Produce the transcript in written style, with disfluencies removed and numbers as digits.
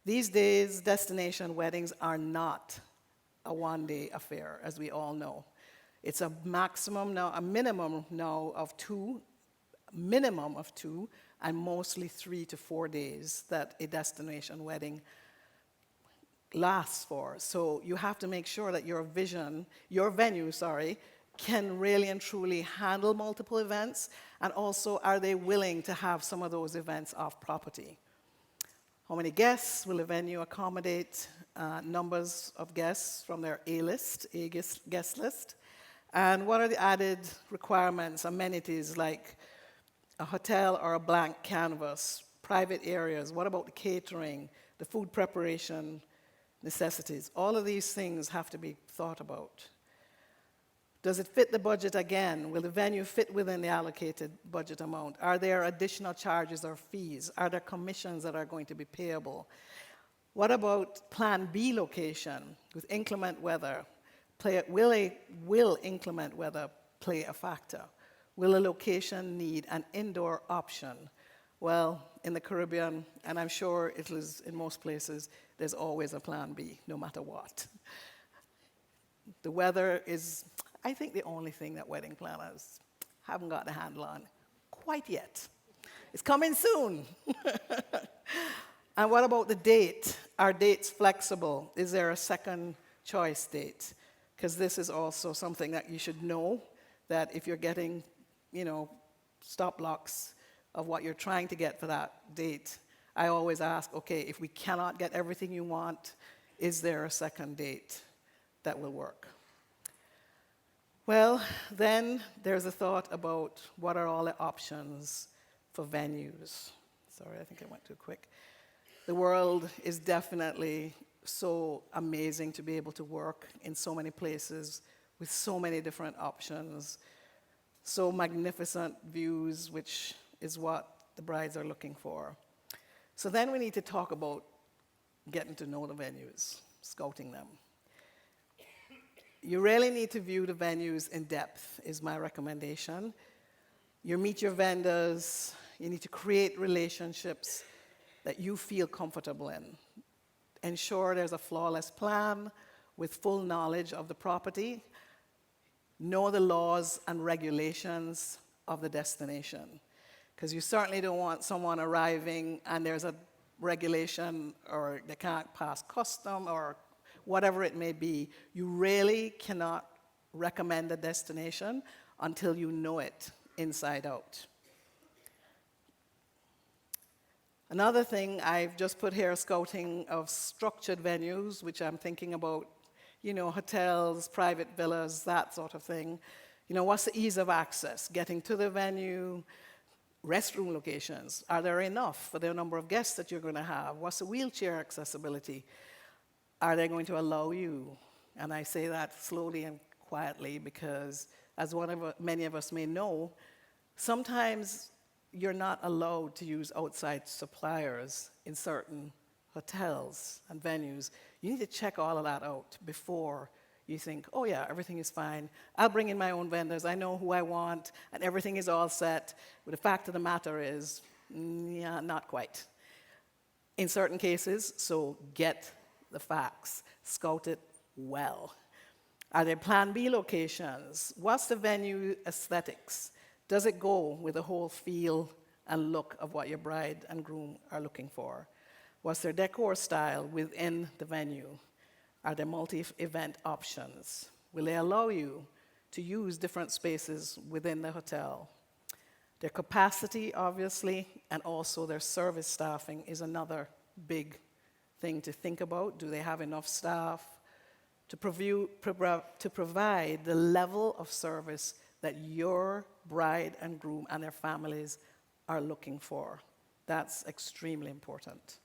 These days, destination weddings are not a one-day affair, as we all know. It's a minimum now of two, and mostly 3 to 4 days that a destination wedding lasts for. So you have to make sure that your venue, can really and truly handle multiple events, and also are they willing to have some of those events off property? How many guests will a venue accommodate? Numbers of guests from their guest list. And what are the added requirements, amenities like a hotel or a blank canvas, private areas? What about the catering, the food preparation necessities? All of these things have to be thought about. Does it fit the budget again? Will the venue fit within the allocated budget amount? Are there additional charges or fees? Are there commissions that are going to be payable? What about Plan B location with inclement weather? Will inclement weather play a factor? Will a location need an indoor option? Well, in the Caribbean, and I'm sure it is in most places, there's always a Plan B, no matter what. The weather is, I think, the only thing that wedding planners haven't got a handle on quite yet. It's coming soon. And what about the date? Are dates flexible? Is there a second choice date? Because this is also something that you should know, that if you're getting, stop blocks of what you're trying to get for that date, I always ask, okay, if we cannot get everything you want, is there a second date that will work? Well, then there's a thought about what are all the options for venues. Sorry, I think I went too quick. The world is definitely so amazing to be able to work in so many places with so many different options, so magnificent views, which is what the brides are looking for. So then we need to talk about getting to know the venues, scouting them. You really need to view the venues in depth, is my recommendation. You meet your vendors, you need to create relationships that you feel comfortable in. Ensure there's a flawless plan with full knowledge of the property. Know the laws and regulations of the destination. Because you certainly don't want someone arriving and there's a regulation or they can't pass custom or whatever it may be. You really cannot recommend a destination until you know it inside out. Another thing I've just put here, scouting of structured venues, which I'm thinking about, hotels, private villas, that sort of thing. What's the ease of access? Getting to the venue, restroom locations. Are there enough for the number of guests that you're going to have? What's the wheelchair accessibility? Are they going to allow you? And I say that slowly and quietly because, as many of us may know, sometimes you're not allowed to use outside suppliers in certain hotels and venues. You need to check all of that out before you think, oh yeah, everything is fine. I'll bring in my own vendors. I know who I want, and everything is all set. But the fact of the matter is, yeah, not quite. In certain cases, so get the facts. Scout it well. Are there Plan B locations? What's the venue aesthetics? Does it go with the whole feel and look of what your bride and groom are looking for? What's their decor style within the venue? Are there multi-event options? Will they allow you to use different spaces within the hotel? Their capacity, obviously, and also their service staffing is another big thing to think about. Do they have enough staff to provide the level of service that your bride and groom and their families are looking for? That's extremely important.